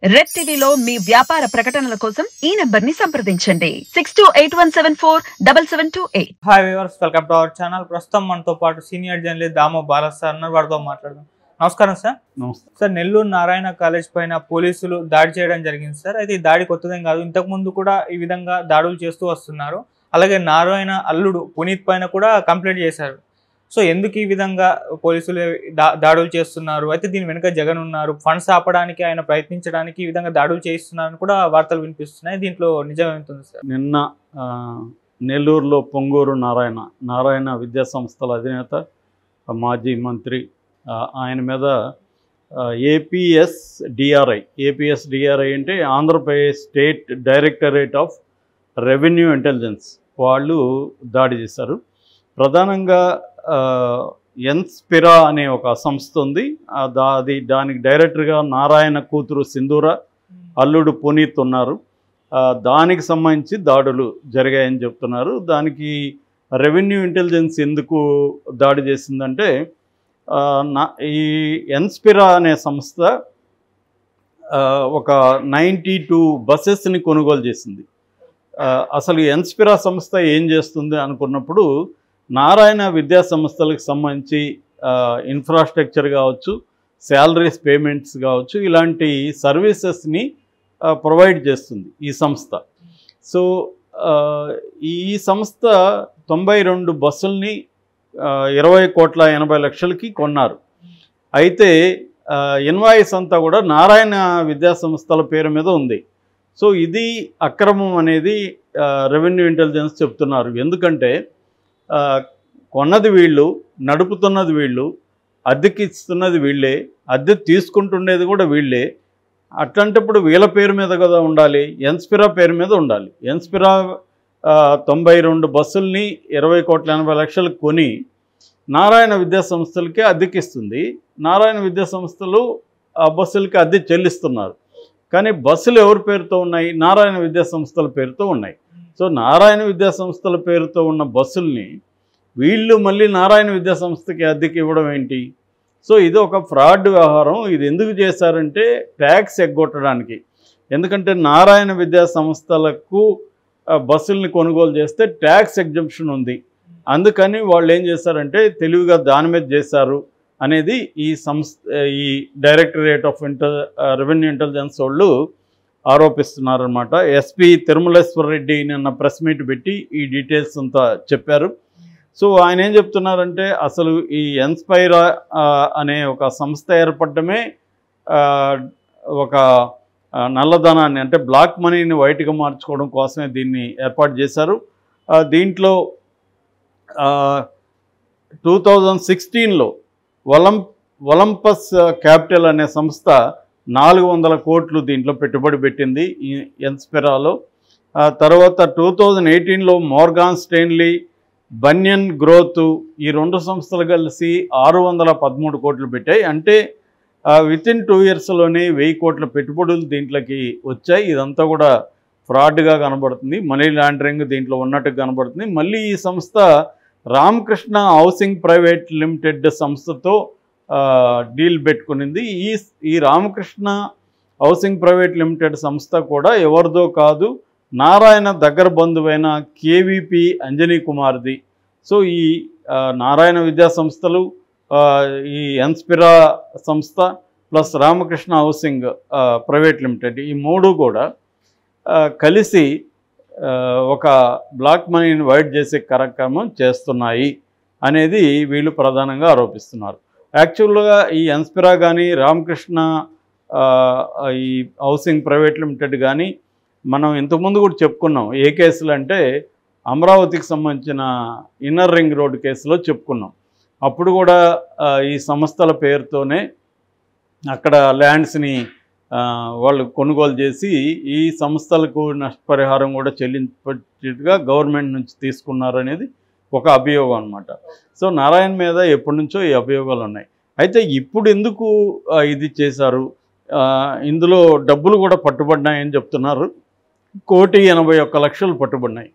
Red టీవీలో మీ వ్యాపార ప్రకటనల కోసం ఈ నంబర్ ని సంప్రదించండి 6281747728. Hi viewers, welcome to our channel. ప్రస్తుతం మనతో పాటు senior journalist Damoh Bala's sir ఉన్నారు. వారితో మాట్లాడదాం. నమస్కారం సార్. నమస్తే సార్, నెల్లూరు నారాయణ కాలేజ్ పైన పోలీసులు దాడి చేయడం జరిగింది సార్. అయితే ఈ దాడి కొత్తదేం కాదు, ఇంతకు ముందు కూడా ఈ విధంగా దాడులు చేస్తూ వస్తున్నారు. అలాగే నారాయణ అల్లుడు పునీత్ పైన కూడా కంప్లైంట్ చేశారు. సో ఎందుకు ఈ విధంగా పోలీసులు దాడులు చేస్తున్నారు, అయితే దీని వెనుక జగన్ ఉన్నారు, ఫండ్స్ ఆపడానికి ఆయన ప్రయత్నించడానికి ఈ విధంగా దాడులు చేస్తున్నారని కూడా వార్తలు వినిపిస్తున్నాయి. దీంట్లో నిజం ఏమిటి సార్? నిన్న నెల్లూరులో పొంగూరు నారాయణ విద్యా సంస్థల అధినేత మాజీ మంత్రి ఆయన మీద ఏపీఎస్డిఆర్ఐ అంటే Andhra Pradesh state directorate of revenue intelligence వాళ్ళు దాడి చేశారు. ప్రధానంగా ఎన్స్పిరా అనే ఒక సంస్థ ఉంది. దానికి డైరెక్టర్గా నారాయణ కూతురు సింధూర, అల్లుడు పునీత్ ఉన్నారు. దానికి సంబంధించి దాడులు జరిగాయని చెప్తున్నారు. దానికి రెవెన్యూ ఇంటెలిజెన్స్ ఎందుకు దాడి చేసిందంటే, ఈ ఎన్స్పిరా అనే సంస్థ ఒక 92 బస్సెస్ని కొనుగోలు చేసింది. అసలు ఎన్స్పిరా సంస్థ ఏం చేస్తుంది అనుకున్నప్పుడు, నారాయణ విద్యా సంస్థలకు సంబంధించి ఇన్ఫ్రాస్ట్రక్చర్ కావచ్చు, శాలరీస్ పేమెంట్స్ కావచ్చు, ఇలాంటి సర్వీసెస్ని ప్రొవైడ్ చేస్తుంది ఈ సంస్థ. సో ఈ సంస్థ 92 బస్సుల్ని 20,80,00,000కి కొన్నారు. అయితే ఇన్వాయిస్ అంతా కూడా నారాయణ విద్యా సంస్థల పేరు మీద ఉంది. సో ఇది అక్రమం అనేది రెవెన్యూ ఇంటెలిజెన్స్ చెప్తున్నారు. ఎందుకంటే కొన్నది వీళ్ళు, నడుపుతున్నది వీళ్ళు, అద్దెకిస్తున్నది వీళ్ళే, అద్దె తీసుకుంటుండేది కూడా వీళ్ళే. అట్లాంటప్పుడు వీళ్ళ పేరు మీద కదా ఉండాలి, ఎన్స్పిరా పేరు మీద ఉండాలి. ఎన్స్పిరా 92 బస్సుల్ని 20,80,00,000 కొని నారాయణ విద్యా సంస్థలకే అద్దెకిస్తుంది. నారాయణ విద్యా సంస్థలు ఆ బస్సులకి అద్దె చెల్లిస్తున్నారు. కానీ బస్సులు ఎవరి పేరుతో ఉన్నాయి? నారాయణ విద్యా సంస్థల పేరుతో ఉన్నాయి. సో నారాయణ విద్యా సంస్థల పేరుతో ఉన్న బస్సుల్ని వీళ్ళు మళ్ళీ నారాయణ విద్యా సంస్థకి అద్దెకి ఇవ్వడం ఏంటి? సో ఇది ఒక ఫ్రాడ్ వ్యవహారం. ఇది ఎందుకు చేశారంటే ట్యాక్స్ ఎగ్గొట్టడానికి. ఎందుకంటే నారాయణ విద్యా సంస్థలకు బస్సుల్ని కొనుగోలు చేస్తే ట్యాక్స్ ఎగ్జంప్షన్ ఉంది. అందుకని వాళ్ళు ఏం చేశారంటే తెలివిగా దాని మీద చేశారు అనేది ఈ డైరెక్టరేట్ ఆఫ్ రెవెన్యూ ఇంటెలిజెన్స్ వాళ్ళు ఆరోపిస్తున్నారన్నమాట. ఎస్పీ తిరుమలేశ్వర రెడ్డి నిన్న ప్రెస్ మీట్ పెట్టి ఈ డీటెయిల్స్ అంతా చెప్పారు. సో ఆయన ఏం చెప్తున్నారంటే, అసలు ఈ ఎన్స్పైరా అనే ఒక సంస్థ ఏర్పడమే ఒక నల్లధనాన్ని అంటే బ్లాక్ మనీని వైట్గా మార్చుకోవడం కోసమే దీన్ని ఏర్పాటు చేశారు. దీంట్లో 2016లో ఒలంపస్ క్యాపిటల్ అనే సంస్థ 400 కోట్లు దీంట్లో పెట్టుబడి పెట్టింది ఈ ఎన్స్పిరాలో. తర్వాత 2018లో మోర్గాన్ స్టెన్లీ, బన్యన్ గ్రోత్ ఈ 2 సంస్థలు కలిసి 613 కోట్లు పెట్టాయి. అంటే వితిన్ 2 ఇయర్స్లోనే 1000 కోట్ల పెట్టుబడులు దీంట్లోకి వచ్చాయి. ఇదంతా కూడా ఫ్రాడ్గా కనబడుతుంది, మనీ లాండరింగ్ దీంట్లో ఉన్నట్టుగా కనబడుతుంది. మళ్ళీ ఈ సంస్థ రామకృష్ణ హౌసింగ్ ప్రైవేట్ లిమిటెడ్ సంస్థతో డీల్ పెట్టుకునింది. ఈ రామకృష్ణ హౌసింగ్ ప్రైవేట్ లిమిటెడ్ సంస్థ కూడా ఎవరిదో కాదు, నారాయణ దగ్గర బంధువైన కేవీపీ అంజనీ కుమార్ది. సో ఈ నారాయణ విద్యా సంస్థలు, ఈ ఎన్స్పిరా సంస్థ plus Ramakrishna housing private limited ఈ 3 కూడా కలిసి ఒక బ్లాక్ మనీని వైట్ చేసే కార్యక్రమం చేస్తున్నాయి అనేది వీళ్ళు ప్రధానంగా ఆరోపిస్తున్నారు. యాక్చువల్గా ఈ ఎన్స్పిరా కానీ రామకృష్ణ ఈ హౌసింగ్ ప్రైవేట్ లిమిటెడ్ కానీ మనం ఇంతకుముందు కూడా చెప్పుకున్నాం. ఏ కేసులు అంటే అమరావతికి సంబంధించిన ఇన్నర్ రింగ్ రోడ్ కేసులో చెప్పుకున్నాం. అప్పుడు కూడా ఈ సంస్థల పేరుతోనే అక్కడ ల్యాండ్స్ని వాళ్ళు కొనుగోలు చేసి ఈ సంస్థలకు నష్టపరిహారం కూడా చెల్లించేట్టుగా గవర్నమెంట్ నుంచి తీసుకున్నారు అనేది ఒక అభియోగం అన్నమాట. సో నారాయణ మీద ఎప్పటి నుంచో ఈ అభియోగాలు ఉన్నాయి. అయితే ఇప్పుడు ఎందుకు ఇది చేశారు? ఇందులో డబ్బులు కూడా పట్టుబడినాయని చెప్తున్నారు. 1,81,00,000 పట్టుబడినాయి.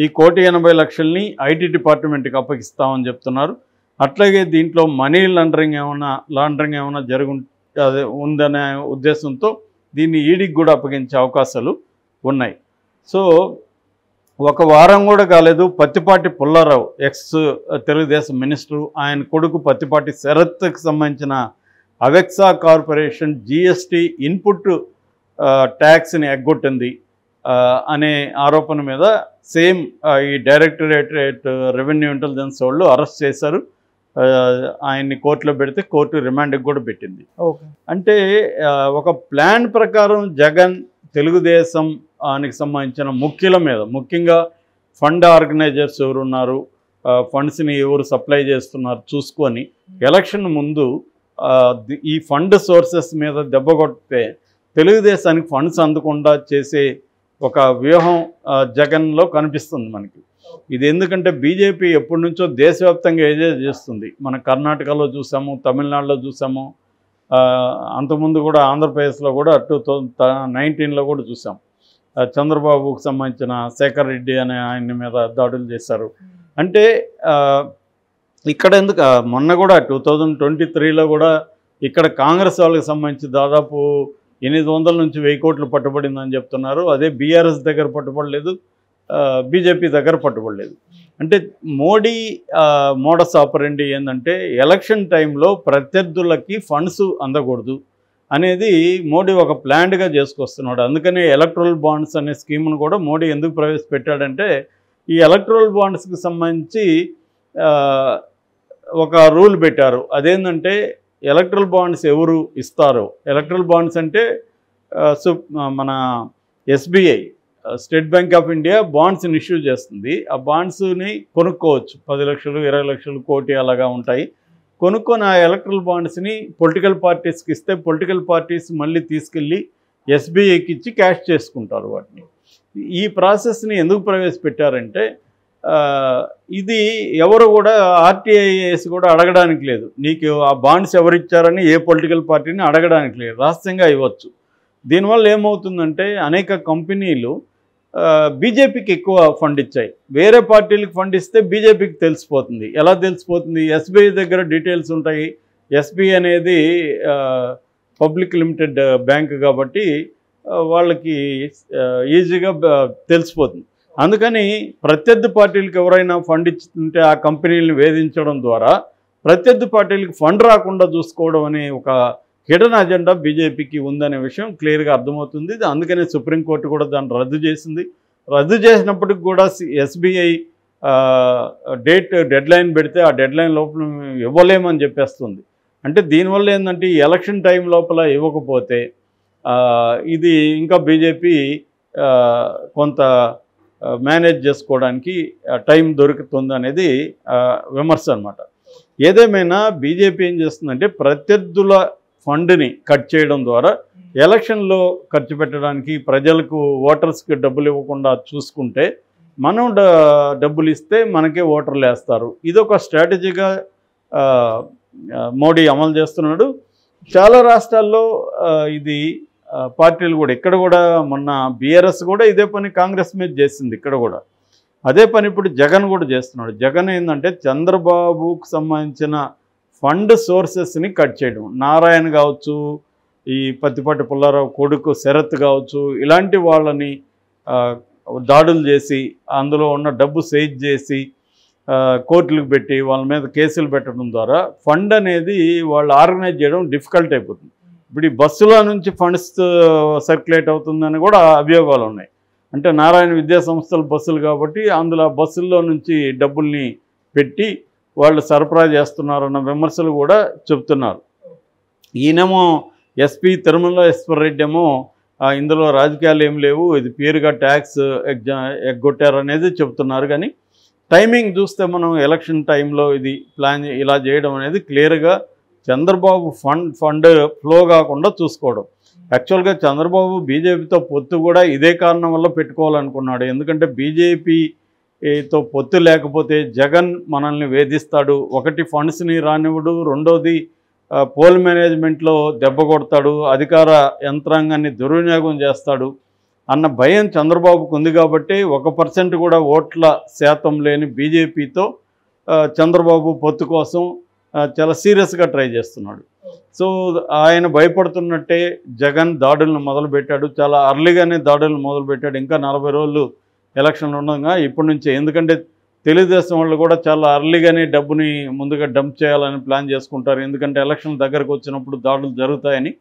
ఈ 1,80,00,000ని ఐటీ డిపార్ట్మెంట్కి అప్పగిస్తామని చెప్తున్నారు. అట్లాగే దీంట్లో మనీ లాండరింగ్ ఏమైనా ఉందనే ఉద్దేశంతో దీన్ని ఈడీకి కూడా అప్పగించే అవకాశాలు ఉన్నాయి. సో ఒక వారం కూడా కాలేదు, పత్తిపాటి పుల్లారావు ఎక్స్ తెలుగుదేశం మినిస్టరు, ఆయన కొడుకు పత్తిపాటి శరత్కి సంబంధించిన అవెక్సా కార్పొరేషన్ జిఎస్టీ ఇన్పుట్ ట్యాక్స్ని ఎగ్గొట్టింది అనే ఆరోపణ మీద సేమ్ ఈ డైరెక్టరేట్ రెవెన్యూ ఇంటెలిజెన్స్ వాళ్ళు అరెస్ట్ చేశారు. ఆయన్ని కోర్టులో పెడితే కోర్టు రిమాండ్కి కూడా పెట్టింది. అంటే ఒక ప్లాన్ ప్రకారం జగన్ తెలుగుదేశానికి సంబంధించిన ముఖ్యుల మీద, ముఖ్యంగా ఫండ్ ఆర్గనైజర్స్ ఎవరు ఉన్నారు, ఫండ్స్ని ఎవరు సప్లై చేస్తున్నారు చూసుకొని ఎలక్షన్ ముందు ఈ ఫండ్ సోర్సెస్ మీద దెబ్బ కొడితే తెలుగుదేశానికి ఫండ్స్ అందకుండా చేసే ఒక వ్యూహం జగన్లో కనిపిస్తుంది మనకి. ఇది ఎందుకంటే బీజేపీ ఎప్పటి నుంచో దేశవ్యాప్తంగా ఏదో చేస్తుంది. మన కర్ణాటకలో చూసాము, తమిళనాడులో చూసాము, అంతకుముందు కూడా ఆంధ్రప్రదేశ్లో కూడా 2019లో కూడా చూసాం. చంద్రబాబుకు సంబంధించిన శేఖర్ రెడ్డి అనే ఆయన మీద దాడులు చేశారు. అంటే ఇక్కడ ఎందుకు మొన్న కూడా 2023లో కూడా ఇక్కడ కాంగ్రెస్ వాళ్ళకి సంబంధించి దాదాపు 800 నుంచి 1000 కోట్లు పట్టుబడిందని చెప్తున్నారు. అదే బీఆర్ఎస్ దగ్గర పట్టుబడలేదు, బీజేపీ దగ్గర పట్టుబడలేదు. అంటే మోడీ మోడస్ ఆపరెండి ఏంటంటే ఎలక్షన్ టైంలో ప్రత్యర్థులకి ఫండ్స్ అందకూడదు అనేది మోడీ ఒక ప్లాన్డ్గా చేసుకొస్తున్నాడు. అందుకనే ఎలక్ట్రల్ బాండ్స్ అనే స్కీమ్ను కూడా మోడీ ఎందుకు ప్రవేశపెట్టాడంటే ఈ ఎలక్ట్రల్ బాండ్స్కి సంబంధించి ఒక రూల్ పెట్టారు. అదేంటంటే ఎలక్ట్రల్ బాండ్స్ ఎవరు ఇస్తారో, ఎలక్ట్రల్ బాండ్స్ అంటే మన SBI state bank of India బాండ్స్ని ఇష్యూ చేస్తుంది. ఆ బాండ్స్ని కొనుక్కోవచ్చు, 10 లక్షలు 20 లక్షలు కోటి అలాగా ఉంటాయి. కొనుక్కొని ఆ ఎలక్ట్రల్ బాండ్స్ని పొలిటికల్ పార్టీస్కి ఇస్తే పొలిటికల్ పార్టీస్ మళ్ళీ తీసుకెళ్ళి ఎస్బీఐకి ఇచ్చి క్యాష్ చేసుకుంటారు వాటిని. ఈ ప్రాసెస్ని ఎందుకు ప్రవేశపెట్టారంటే ఇది ఎవరు కూడా ఆర్టీఐఎస్ కూడా అడగడానికి లేదు, నీకు ఆ బాండ్స్ ఎవరిచ్చారని ఏ పొలిటికల్ పార్టీని అడగడానికి లేదు, రహస్యంగా ఇవ్వచ్చు. దీనివల్ల ఏమవుతుందంటే అనేక కంపెనీలు బీజేపీకి ఎక్కువ ఫండ్ ఇచ్చాయి, వేరే పార్టీలకు ఫండ్ ఇస్తే బీజేపీకి తెలిసిపోతుంది. ఎలా తెలిసిపోతుంది? ఎస్బీఐ దగ్గర డీటెయిల్స్ ఉంటాయి. ఎస్బీఐ అనేది పబ్లిక్ లిమిటెడ్ బ్యాంక్ కాబట్టి వాళ్ళకి ఈజీగా తెలిసిపోతుంది. అందుకని ప్రత్యర్థి పార్టీలకు ఎవరైనా ఫండ్ ఇచ్చుతుంటే ఆ కంపెనీలను వేధించడం ద్వారా ప్రత్యర్థి పార్టీలకు ఫండ్ రాకుండా చూసుకోవడం అనే ఒక హిడెన్ అజెండా బీజేపీకి ఉందనే విషయం క్లియర్గా అర్థమవుతుంది. అందుకనే సుప్రీంకోర్టు కూడా దాన్ని రద్దు చేసింది. రద్దు చేసినప్పటికి కూడా ఎస్బీఐ డెడ్లైన్ పెడితే ఆ డెడ్లైన్ లోపల ఇవ్వలేమని చెప్పేస్తుంది. అంటే దీనివల్ల ఏంటంటే ఈ ఎలక్షన్ టైం లోపల ఇవ్వకపోతే ఇది ఇంకా బీజేపీ కొంత మేనేజ్ చేసుకోవడానికి టైం దొరుకుతుంది అనేది విమర్శ అన్నమాట. ఏదేమైనా బీజేపీ ఏం చేస్తుందంటే ప్రత్యర్థుల ఫండ్ని కట్ చేయడం ద్వారా ఎలక్షన్లో ఖర్చు పెట్టడానికి, ప్రజలకు ఓటర్స్కి డబ్బులు ఇవ్వకుండా చూసుకుంటే మనం డబ్బులు ఇస్తే మనకే ఓటర్లు వేస్తారు. ఇదొక స్ట్రాటజీగా మోడీ అమలు చేస్తున్నాడు. చాలా రాష్ట్రాల్లో ఇది పార్టీలు కూడా, ఇక్కడ కూడా మొన్న బీఆర్ఎస్ కూడా ఇదే పని కాంగ్రెస్ మీద చేసింది. ఇక్కడ కూడా అదే పని ఇప్పుడు జగన్ కూడా చేస్తున్నాడు. జగన్ ఏంటంటే చంద్రబాబుకు సంబంధించిన ఫండ్ సోర్సెస్ని కట్ చేయడం, నారాయణ కావచ్చు, ఈ పత్తిపాటి పుల్లారావు కొడుకు శరత్ కావచ్చు, ఇలాంటి వాళ్ళని దాడులు చేసి అందులో ఉన్న డబ్బు సైజ్ చేసి కోర్టులకు పెట్టి వాళ్ళ మీద కేసులు పెట్టడం ద్వారా ఫండ్ అనేది వాళ్ళు ఆర్గనైజ్ చేయడం డిఫికల్ట్ అయిపోతుంది. ఇప్పుడు ఈ బస్సులో నుంచి ఫండ్స్ సర్క్యులేట్ అవుతుందని కూడా అభియోగాలు ఉన్నాయి. అంటే నారాయణ విద్యా సంస్థల బస్సులు కాబట్టి అందులో బస్సుల్లో నుంచి డబ్బుల్ని పెట్టి వాళ్ళు సరఫరా చేస్తున్నారన్న విమర్శలు కూడా చెబుతున్నారు. ఈయనేమో ఎస్పీ తిరుమలేశ్వర రెడ్డి ఏమో ఇందులో రాజకీయాలు ఏం లేవు, ఇది ప్యూర్గా ట్యాక్స్ ఎగ్గొట్టారనేది చెబుతున్నారు. కానీ టైమింగ్ చూస్తే మనం ఎలక్షన్ టైంలో ఇది ప్లాన్ ఇలా చేయడం అనేది క్లియర్గా చంద్రబాబు ఫండ్ ఫ్లో కాకుండా చూసుకోవడం. యాక్చువల్గా చంద్రబాబు బీజేపీతో పొత్తు కూడా ఇదే కారణం వల్ల పెట్టుకోవాలనుకున్నాడు. ఎందుకంటే బీజేపీతో పొత్తు లేకపోతే జగన్ మనల్ని వేధిస్తాడు, ఒకటి ఫండ్స్ని రానివ్వడు, రెండోది పోల్ మేనేజ్మెంట్లో దెబ్బ కొడతాడు, అధికార యంత్రాంగాన్ని దుర్వినియోగం చేస్తాడు అన్న భయం చంద్రబాబుకు ఉంది. కాబట్టి 1% కూడా ఓట్ల శాతం లేని బీజేపీతో చంద్రబాబు పొత్తు కోసం చాలా సీరియస్గా ట్రై చేస్తున్నాడు. సో ఆయన భయపడుతున్నట్టే జగన్ దాడులను మొదలుపెట్టాడు. చాలా అర్లీగానే దాడులను మొదలుపెట్టాడు. ఇంకా 40 రోజులు ఎలక్షన్లు ఉండగా ఇప్పటి నుంచే, ఎందుకంటే తెలుగుదేశం వాళ్ళు కూడా చాలా అర్లీగానే డబ్బుని ముందుగా డంప్ చేయాలని ప్లాన్ చేసుకుంటారు. ఎందుకంటే ఎలక్షన్ దగ్గరకు వచ్చినప్పుడు దాడులు జరుగుతాయని.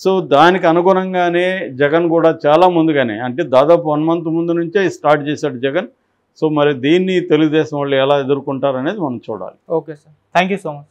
సో దానికి అనుగుణంగానే జగన్ కూడా చాలా ముందుగానే, అంటే దాదాపు 1 month ముందు నుంచే స్టార్ట్ చేశాడు జగన్. సో మరి దీన్ని తెలుగుదేశం వాళ్ళు ఎలా ఎదుర్కొంటారనేది మనం చూడాలి. Okay sir, thank you so much.